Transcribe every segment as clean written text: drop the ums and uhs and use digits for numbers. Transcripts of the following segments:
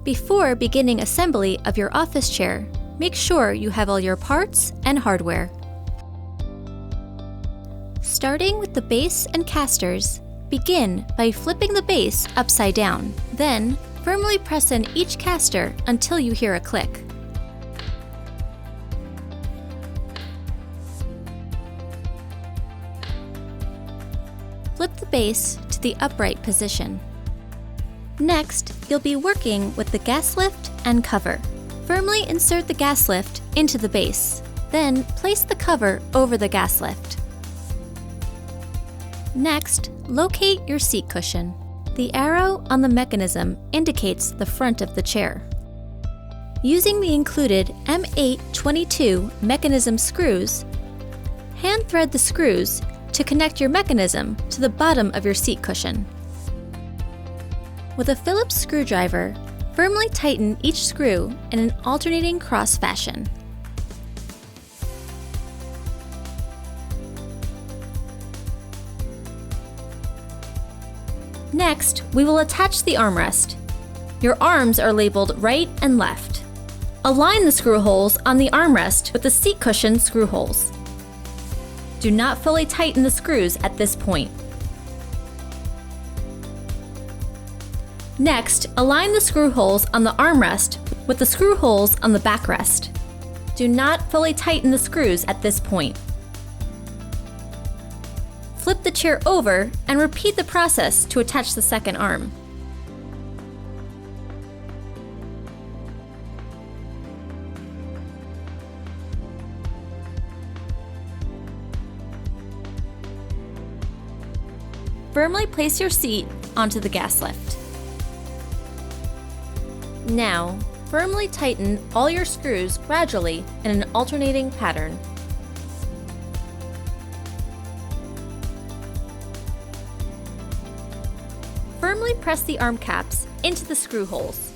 Before beginning assembly of your office chair, make sure you have all your parts and hardware. Starting with the base and casters, begin by flipping the base upside down. Then, firmly press in each caster until you hear a click. Flip the base to the upright position. Next, you'll be working with the gas lift and cover. Firmly insert the gas lift into the base. Then, place the cover over the gas lift. Next, locate your seat cushion. The arrow on the mechanism indicates the front of the chair. Using the included M822 mechanism screws, hand thread the screws to connect your mechanism to the bottom of your seat cushion. With a Phillips screwdriver, firmly tighten each screw in an alternating cross fashion. Next, we will attach the armrest. Your arms are labeled right and left. Align the screw holes on the armrest with the seat cushion screw holes. Do not fully tighten the screws at this point. Next, align the screw holes on the armrest with the screw holes on the backrest. Do not fully tighten the screws at this point. Flip the chair over and repeat the process to attach the second arm. Firmly place your seat onto the gas lift. Now, firmly tighten all your screws gradually in an alternating pattern. Firmly press the arm caps into the screw holes.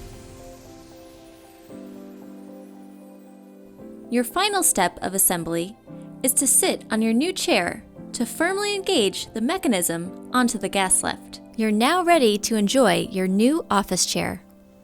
Your final step of assembly is to sit on your new chair to firmly engage the mechanism onto the gas lift. You're now ready to enjoy your new office chair.